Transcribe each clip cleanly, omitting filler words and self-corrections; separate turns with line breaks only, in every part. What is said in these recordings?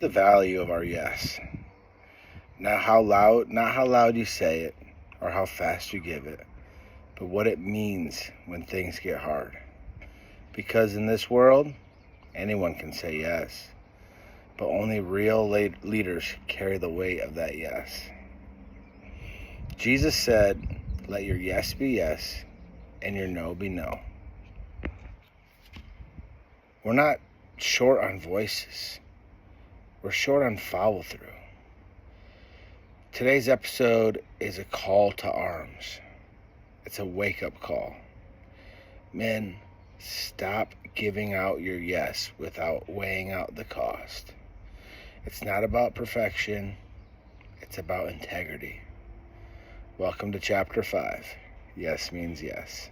The value of our yes. Not how loud you say it or how fast you give it, but what it means when things get hard. Because in this world, anyone can say yes, but only real leaders carry the weight of that yes. Jesus said, "Let your yes be yes and your no be no." We're not short on voices. We're short on follow through. Today's episode is a call to arms. It's a wake-up call. Men, stop giving out your yes without weighing out the cost. It's not about perfection. It's about integrity. Welcome to Chapter 5. Yes means yes.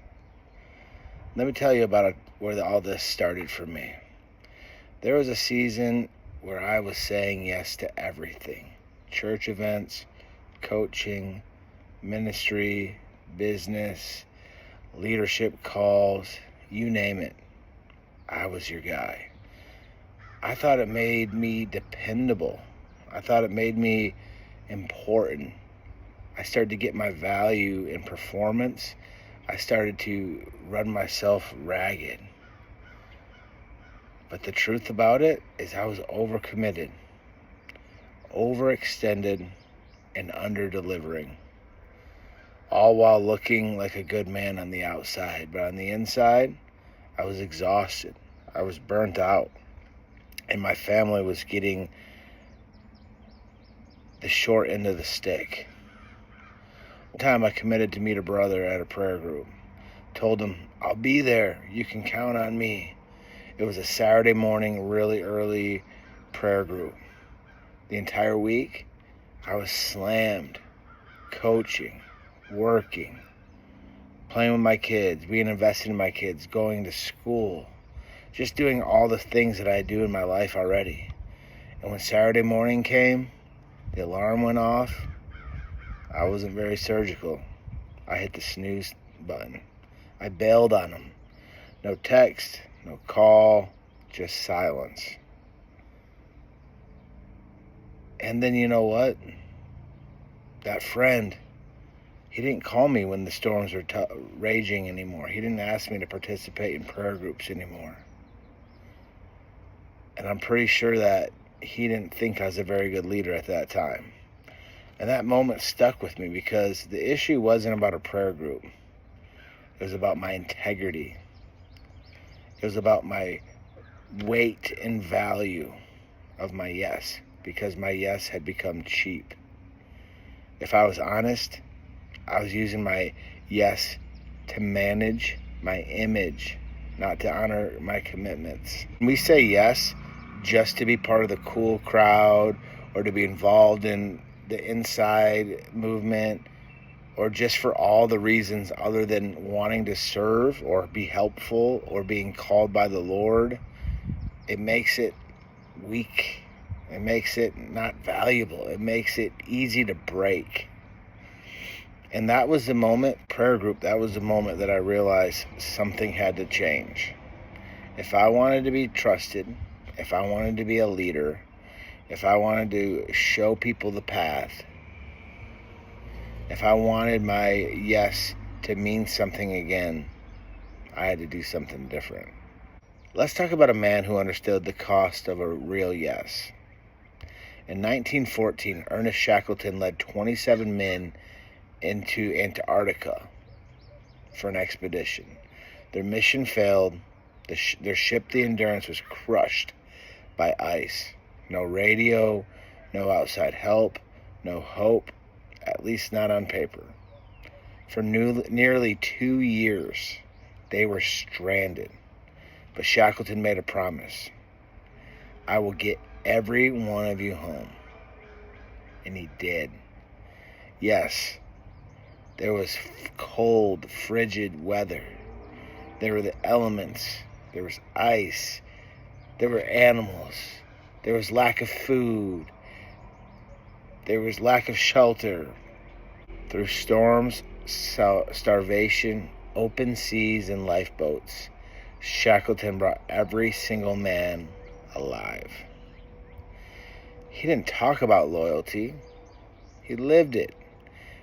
Let me tell you about where all this started for me. There was a season where I was saying yes to everything. Church events, coaching, ministry, business, leadership calls, you name it. I was your guy. I thought it made me dependable. I thought it made me important. I started to get my value in performance. I started to run myself ragged. But the truth about it is I was overcommitted, overextended, and under-delivering. All while looking like a good man on the outside. But on the inside, I was exhausted. I was burnt out. And my family was getting the short end of the stick. One time I committed to meet a brother at a prayer group. Told him, "I'll be there. You can count on me." It was a Saturday morning, really early prayer group. The entire week, I was slammed, coaching, working, playing with my kids, being invested in my kids, going to school, just doing all the things that I do in my life already. And when Saturday morning came, the alarm went off. I wasn't very surgical. I hit the snooze button. I bailed on them. No text, no call, just silence. And then you know what? That friend, he didn't call me when the storms were raging anymore. He didn't ask me to participate in prayer groups anymore. And I'm pretty sure that he didn't think I was a very good leader at that time. And that moment stuck with me because the issue wasn't about a prayer group. It was about my integrity. It was about my weight and value of my yes, because my yes had become cheap. If I was honest, I was using my yes to manage my image, not to honor my commitments. When we say yes just to be part of the cool crowd or to be involved in the inside movement or just for all the reasons other than wanting to serve or be helpful or being called by the Lord, it makes it weak. It makes it not valuable. It makes it easy to break. And that was the moment, prayer group, that was the moment that I realized something had to change. If I wanted to be trusted, if I wanted to be a leader, if I wanted to show people the path, if I wanted my yes to mean something again, I had to do something different. Let's talk about a man who understood the cost of a real yes. In 1914, Ernest Shackleton led 27 men into Antarctica for an expedition. Their mission failed. Their ship, the Endurance, was crushed by ice. No radio, no outside help, no hope, at least not on paper. For nearly 2 years, they were stranded. But Shackleton made a promise. "I will get every one of you home." And he did. Yes, there was cold, frigid weather. There were the elements. There was ice. There were animals. There was lack of food. There was lack of shelter. Through storms, starvation, open seas, and lifeboats, Shackleton brought every single man alive. He didn't talk about loyalty. He lived it.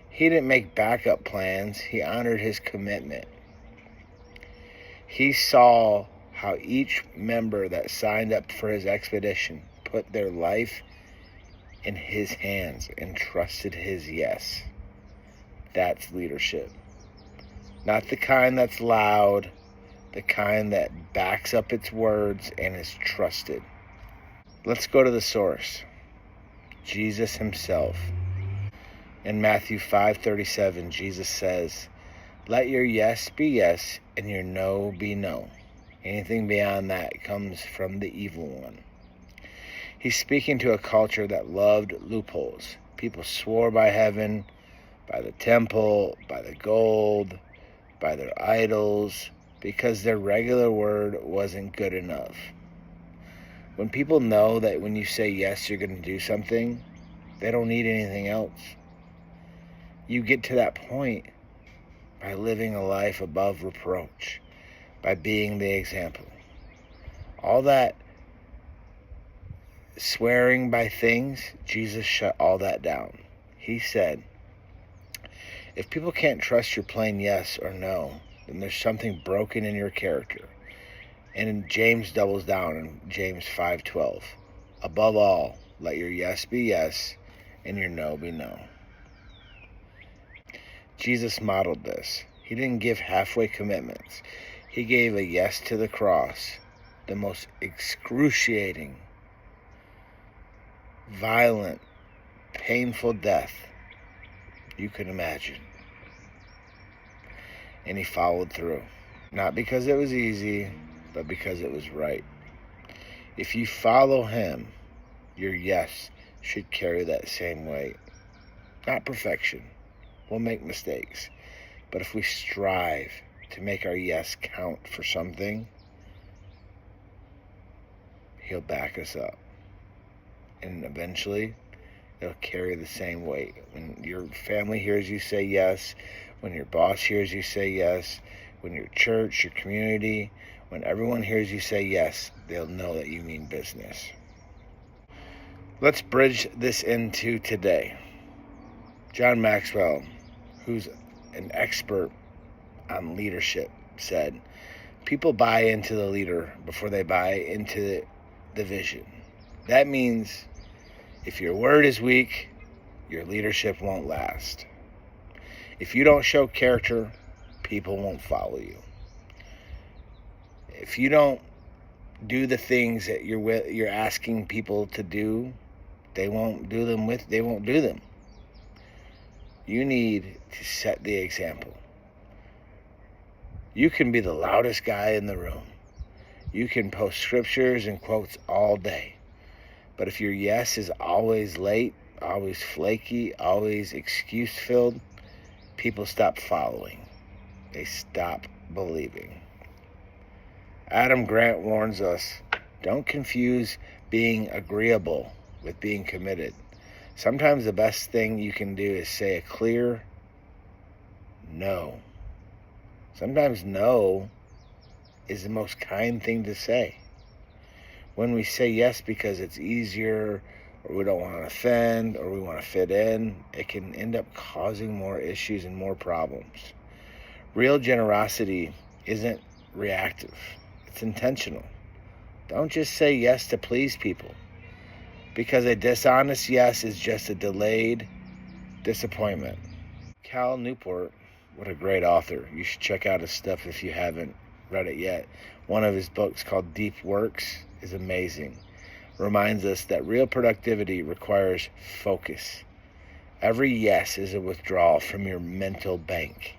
He didn't make backup plans. He honored his commitment. He saw how each member that signed up for his expedition put their life in his hands and trusted his yes. That's leadership. Not the kind that's loud, the kind that backs up its words and is trusted. Let's go to the source, Jesus himself. In Matthew 5:37, Jesus says, "Let your yes be yes and your no be no. Anything beyond that comes from the evil one." He's speaking to a culture that loved loopholes. People swore by heaven, by the temple, by the gold, by their idols, because their regular word wasn't good enough. When people know that when you say yes, you're going to do something, they don't need anything else. You get to that point by living a life above reproach, by being the example. All that swearing by things, Jesus shut all that down. He said, if people can't trust your plain yes or no, then there's something broken in your character. And James doubles down in James 5:12. Above all, let your yes be yes and your no be no. Jesus modeled this. He didn't give halfway commitments. He gave a yes to the cross, the most excruciating, violent, painful death you could imagine. And he followed through. Not because it was easy, but because it was right. If you follow him, your yes should carry that same weight. Not perfection. We'll make mistakes. But if we strive to make our yes count for something, he'll back us up. And eventually, it'll carry the same weight. When your family hears you say yes, when your boss hears you say yes, when your church, your community, when everyone hears you say yes, they'll know that you mean business. Let's bridge this into today. John Maxwell, who's an expert on leadership, said, people buy into the leader before they buy into the vision. That means if your word is weak, your leadership won't last. If you don't show character, people won't follow you. If you don't do the things that you're asking people to do, they won't do them. You need to set the example. You can be the loudest guy in the room. You can post scriptures and quotes all day. But if your yes is always late, always flaky, always excuse-filled, people stop following. They stop believing. Adam Grant warns us, don't confuse being agreeable with being committed. Sometimes the best thing you can do is say a clear no. Sometimes no is the most kind thing to say. When we say yes because it's easier, or we don't want to offend, or we want to fit in, it can end up causing more issues and more problems. Real generosity isn't reactive. It's intentional. Don't just say yes to please people, because a dishonest yes is just a delayed disappointment. Newport, what a great author. You should check out his stuff if you haven't read it yet. One of his books called Deep Works is amazing. Reminds us that real productivity requires focus. Every yes is a withdrawal from your mental bank.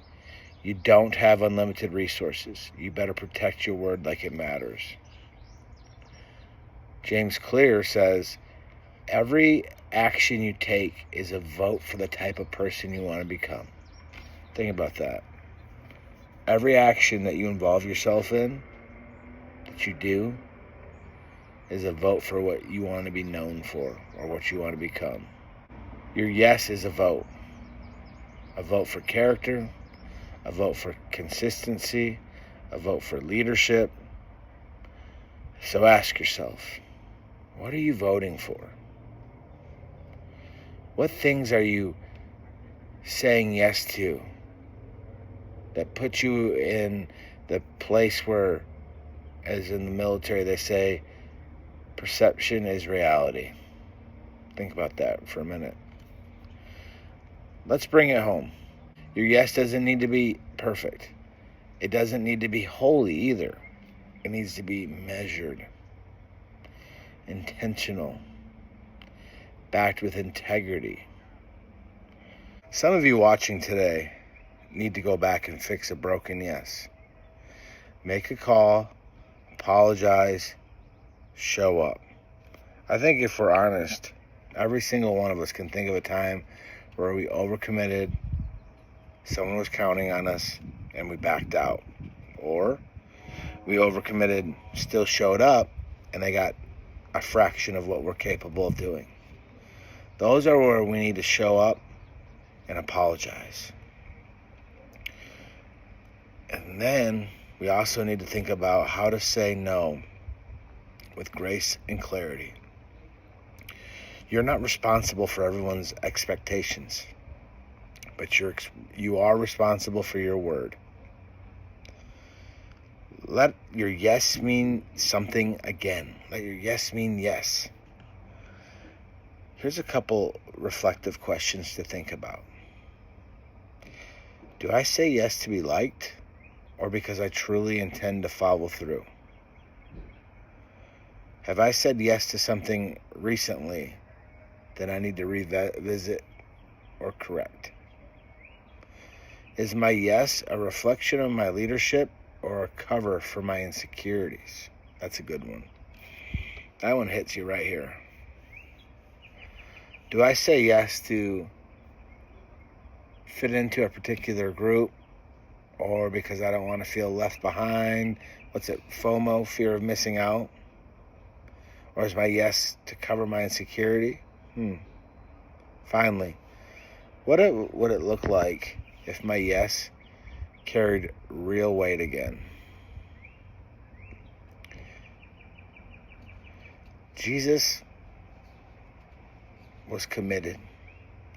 You don't have unlimited resources. You better protect your word like it matters. James Clear says, every action you take is a vote for the type of person you want to become. Think about that. Every action that you involve yourself in, that you do, is a vote for what you want to be known for or what you want to become. Your yes is a vote. A vote for character, a vote for consistency, a vote for leadership. So ask yourself, what are you voting for? What things are you saying yes to that put you in the place where, as in the military, they say, perception is reality? Think about that for a minute. Let's bring it home. Your yes doesn't need to be perfect. It doesn't need to be holy either. It needs to be measured, intentional, backed with integrity. Some of you watching today need to go back and fix a broken yes. Make a call, apologize, show up. I think if we're honest, every single one of us can think of a time where we overcommitted, someone was counting on us, and we backed out. Or we overcommitted, still showed up, and they got a fraction of what we're capable of doing. Those are where we need to show up and apologize. And then we also need to think about how to say no with grace and clarity. You're not responsible for everyone's expectations, but you are responsible for your word. Let your yes mean something again. Let your yes mean yes. Here's a couple reflective questions to think about. Do I say yes to be liked, or because I truly intend to follow through? Have I said yes to something recently that I need to revisit or correct? Is my yes a reflection of my leadership or a cover for my insecurities? That's a good one. That one hits you right here. Do I say yes to fit into a particular group, or because I don't want to feel left behind? What's it? FOMO, fear of missing out? Or is my yes to cover my insecurity? Finally, what would it look like if my yes carried real weight again? Jesus was committed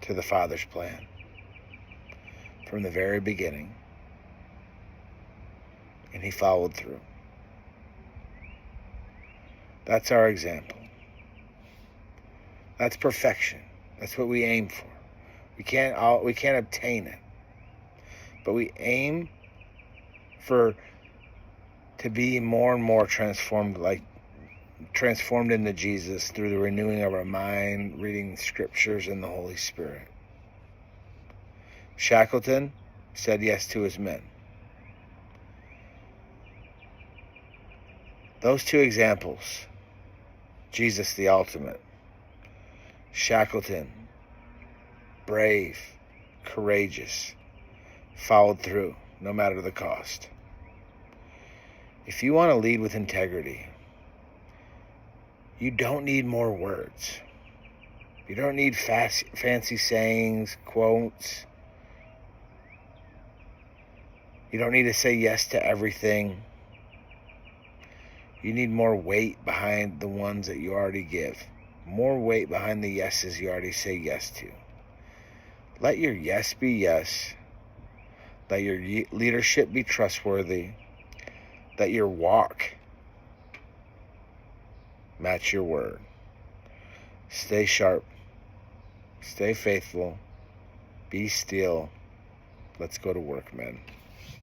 to the Father's plan from the very beginning, and he followed through. That's our example. That's perfection. That's what we aim for. We can't obtain it, but we aim to be more and more transformed into Jesus through the renewing of our mind, reading scriptures, and the Holy Spirit. Shackleton said yes to his men. Those two examples, Jesus the ultimate, Shackleton, brave, courageous, followed through no matter the cost. If you want to lead with integrity, you don't need more words. You don't need fancy sayings, quotes. You don't need to say yes to everything. You need more weight behind the ones that you already give. More weight behind the yeses you already say yes to. Let your yes be yes. Let your leadership be trustworthy. Let your walk match your word. Stay sharp. Stay faithful. Be still. Let's go to work, men.